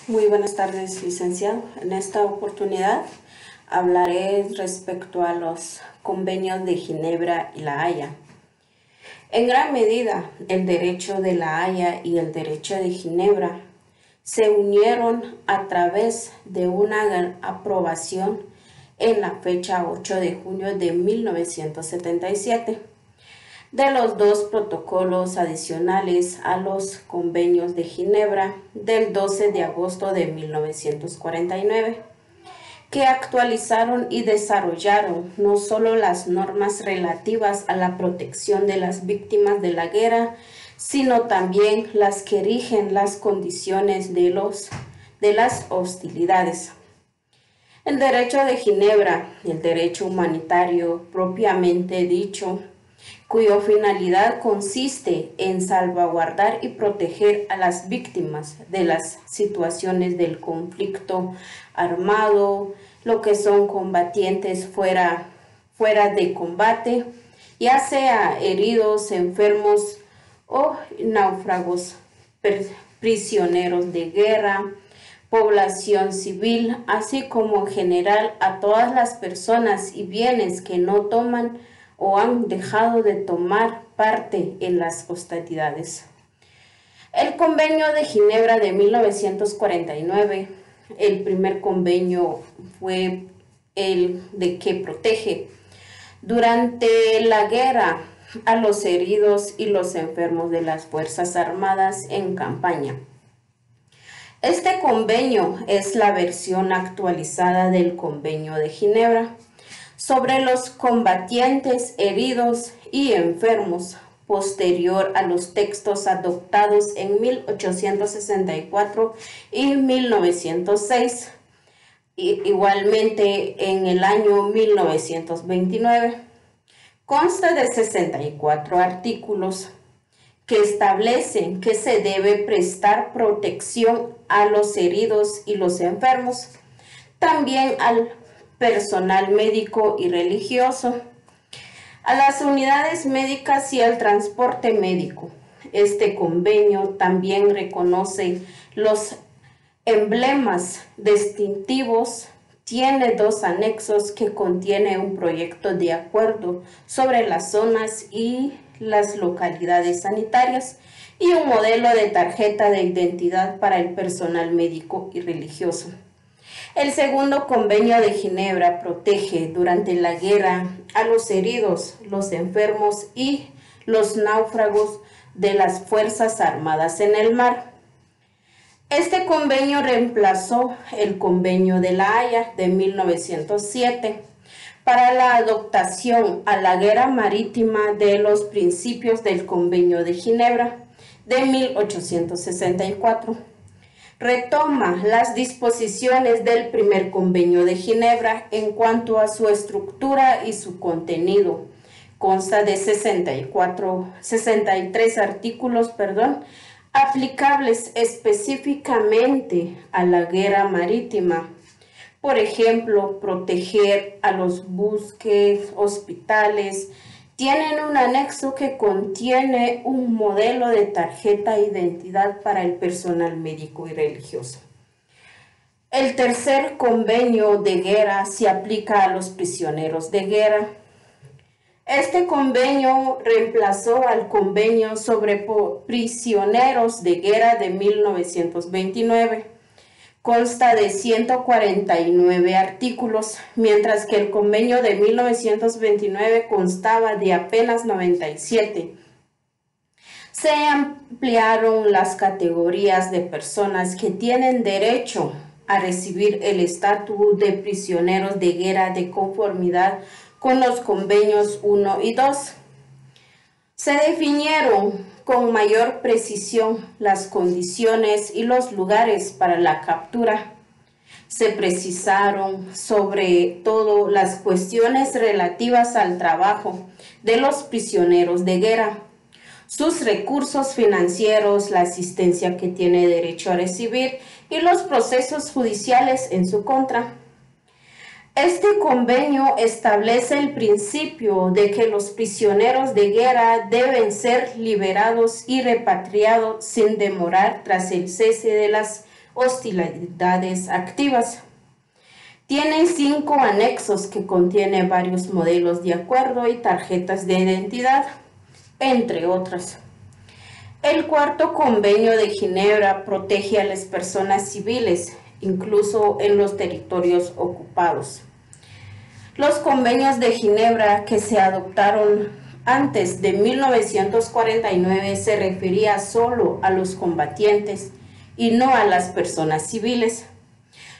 Muy buenas tardes, licenciado. En esta oportunidad hablaré respecto a los convenios de Ginebra y La Haya. En gran medida, el derecho de La Haya y el derecho de Ginebra se unieron a través de una aprobación en la fecha 8 de junio de 1977 de los dos protocolos adicionales a los convenios de Ginebra del 12 de agosto de 1949, que actualizaron y desarrollaron no solo las normas relativas a la protección de las víctimas de la guerra, sino también las que rigen las condiciones de las hostilidades. El derecho de Ginebra, el derecho humanitario propiamente dicho, cuya finalidad consiste en salvaguardar y proteger a las víctimas de las situaciones del conflicto armado, lo que son combatientes fuera de combate, ya sea heridos, enfermos o náufragos, prisioneros de guerra, población civil, así como en general a todas las personas y bienes que no toman o han dejado de tomar parte en las hostilidades. El Convenio de Ginebra de 1949, el primer convenio fue el de que protege durante la guerra a los heridos y los enfermos de las Fuerzas Armadas en campaña. Este convenio es la versión actualizada del Convenio de Ginebra sobre los combatientes heridos y enfermos, posterior a los textos adoptados en 1864 y 1906, igualmente en el año 1929. Consta de 64 artículos que establecen que se debe prestar protección a los heridos y los enfermos, también al personal médico y religioso, a las unidades médicas y al transporte médico. Este convenio también reconoce los emblemas distintivos, tiene dos anexos que contiene un proyecto de acuerdo sobre las zonas y las localidades sanitarias y un modelo de tarjeta de identidad para el personal médico y religioso. El segundo convenio de Ginebra protege durante la guerra a los heridos, los enfermos y los náufragos de las Fuerzas Armadas en el mar. Este convenio reemplazó el Convenio de La Haya de 1907 para la adaptación a la guerra marítima de los principios del Convenio de Ginebra de 1864. Retoma las disposiciones del primer Convenio de Ginebra en cuanto a su estructura y su contenido. Consta de 63 artículos, aplicables específicamente a la guerra marítima. Por ejemplo, proteger a los buques, hospitales. Tienen un anexo que contiene un modelo de tarjeta de identidad para el personal médico y religioso. El tercer convenio de guerra se aplica a los prisioneros de guerra. Este convenio reemplazó al convenio sobre prisioneros de guerra de 1929. Consta de 149 artículos, mientras que el convenio de 1929 constaba de apenas 97. Se ampliaron las categorías de personas que tienen derecho a recibir el estatus de prisioneros de guerra de conformidad con los convenios 1 y 2. Se definieron con mayor precisión las condiciones y los lugares para la captura. Se precisaron sobre todo las cuestiones relativas al trabajo de los prisioneros de guerra, sus recursos financieros, la asistencia que tiene derecho a recibir y los procesos judiciales en su contra. Este convenio establece el principio de que los prisioneros de guerra deben ser liberados y repatriados sin demorar tras el cese de las hostilidades activas. Tiene 5 anexos que contienen varios modelos de acuerdo y tarjetas de identidad, entre otras. El cuarto convenio de Ginebra protege a las personas civiles, incluso en los territorios ocupados. Los convenios de Ginebra que se adoptaron antes de 1949 se refería solo a los combatientes y no a las personas civiles.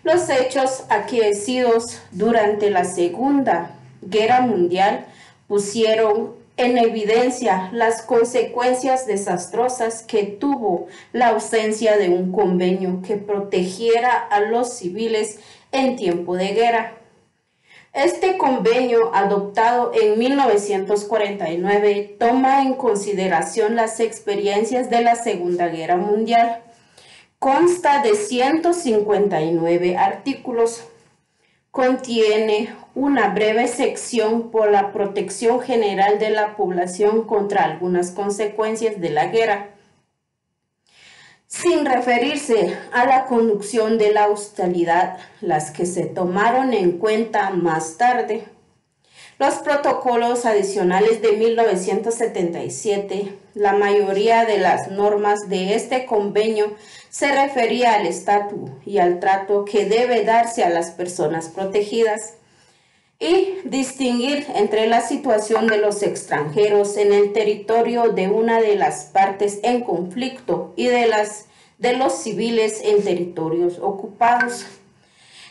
Los hechos acaecidos durante la Segunda Guerra Mundial pusieron en evidencia las consecuencias desastrosas que tuvo la ausencia de un convenio que protegiera a los civiles en tiempo de guerra. Este convenio, adoptado en 1949, toma en consideración las experiencias de la Segunda Guerra Mundial. Consta de 159 artículos. Contiene una breve sección por la protección general de la población contra algunas consecuencias de la guerra, sin referirse a la conducción de la hostilidad, las que se tomaron en cuenta más tarde. Los protocolos adicionales de 1977, la mayoría de las normas de este convenio se refería al estatus y al trato que debe darse a las personas protegidas y distinguir entre la situación de los extranjeros en el territorio de una de las partes en conflicto y de los civiles en territorios ocupados.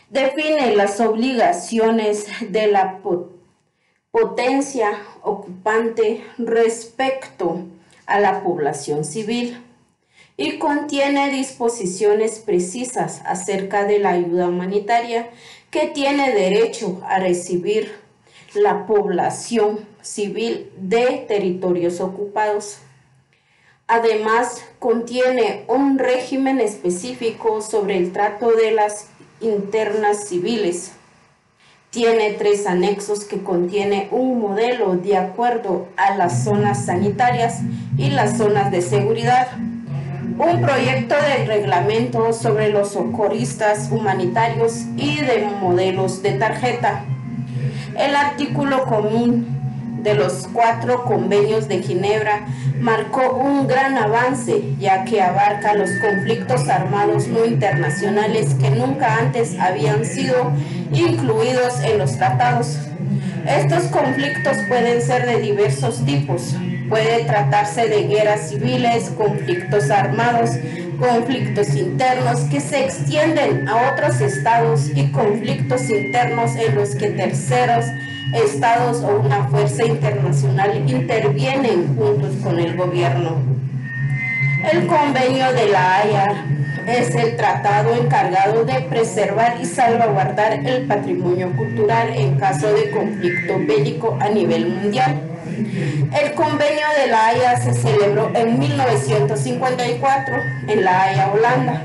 Define las obligaciones de la potencia ocupante respecto a la población civil y contiene disposiciones precisas acerca de la ayuda humanitaria que tiene derecho a recibir la población civil de territorios ocupados. Además, contiene un régimen específico sobre el trato de las internas civiles. Tiene 3 anexos que contiene un modelo de acuerdo a las zonas sanitarias y las zonas de seguridad. Un proyecto de reglamento sobre los socorristas humanitarios y de modelos de tarjeta. El artículo común de los 4 convenios de Ginebra marcó un gran avance, ya que abarca los conflictos armados no internacionales que nunca antes habían sido incluidos en los tratados. Estos conflictos pueden ser de diversos tipos. Puede tratarse de guerras civiles, conflictos armados, conflictos internos que se extienden a otros estados y conflictos internos en los que terceros estados o una fuerza internacional intervienen juntos con el gobierno. El Convenio de La Haya es el tratado encargado de preservar y salvaguardar el patrimonio cultural en caso de conflicto bélico a nivel mundial. El Convenio de La Haya se celebró en 1954 en La Haya, Holanda,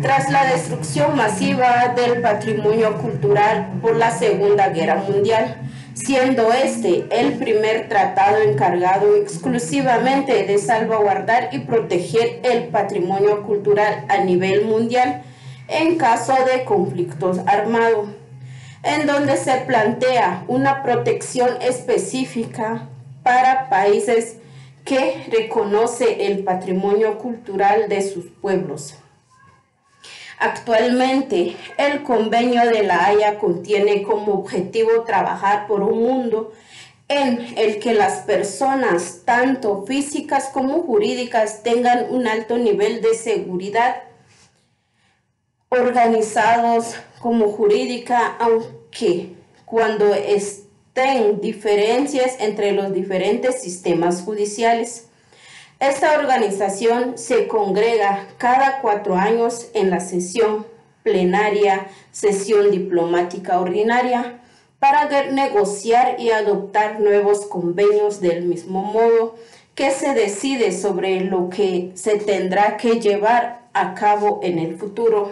tras la destrucción masiva del patrimonio cultural por la Segunda Guerra Mundial, siendo este el primer tratado encargado exclusivamente de salvaguardar y proteger el patrimonio cultural a nivel mundial en caso de conflictos armados, en donde se plantea una protección específica para países que reconoce el patrimonio cultural de sus pueblos. Actualmente, el Convenio de La Haya contiene como objetivo trabajar por un mundo en el que las personas, tanto físicas como jurídicas, tengan un alto nivel de seguridad, organizados como jurídica, aunque cuando estén diferencias entre los diferentes sistemas judiciales. Esta organización se congrega cada 4 años en la sesión plenaria, sesión diplomática ordinaria, para negociar y adoptar nuevos convenios del mismo modo que se decide sobre lo que se tendrá que llevar a cabo en el futuro.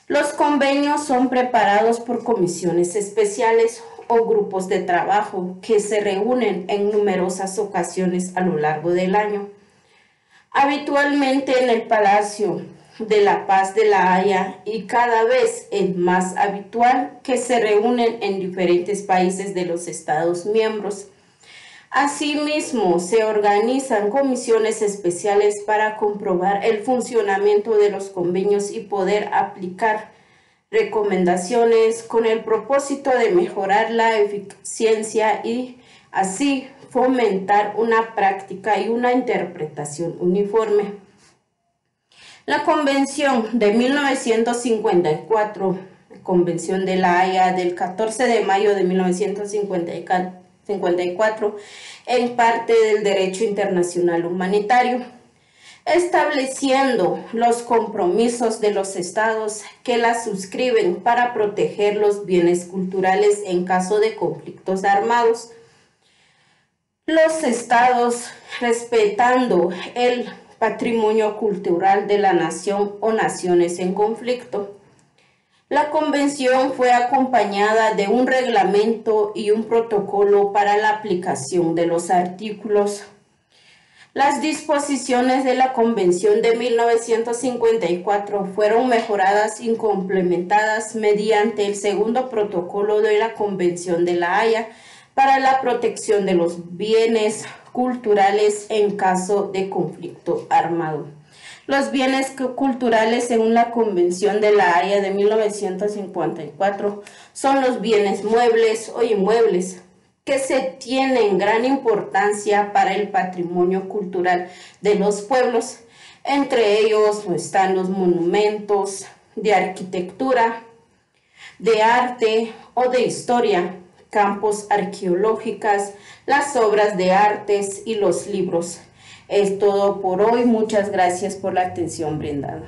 Los convenios son preparados por comisiones especiales o grupos de trabajo que se reúnen en numerosas ocasiones a lo largo del año. Habitualmente en el Palacio de la Paz de La Haya y cada vez es más habitual que se reúnen en diferentes países de los Estados miembros. Asimismo, se organizan comisiones especiales para comprobar el funcionamiento de los convenios y poder aplicar recomendaciones con el propósito de mejorar la eficiencia y así fomentar una práctica y una interpretación uniforme. La Convención de 1954, Convención de La Haya del 14 de mayo de 1954, en parte del derecho internacional humanitario, estableciendo los compromisos de los estados que la suscriben para proteger los bienes culturales en caso de conflictos armados. Los estados, respetando el patrimonio cultural de la nación o naciones en conflicto. La convención fue acompañada de un reglamento y un protocolo para la aplicación de los artículos. Las disposiciones de la Convención de 1954 fueron mejoradas y complementadas mediante el segundo protocolo de la Convención de La Haya para la protección de los bienes culturales en caso de conflicto armado. Los bienes culturales, según la Convención de La Haya de 1954, son los bienes muebles o inmuebles que se tienen gran importancia para el patrimonio cultural de los pueblos. Entre ellos están los monumentos de arquitectura, de arte o de historia, campos arqueológicos, las obras de artes y los libros. Es todo por hoy. Muchas gracias por la atención brindada.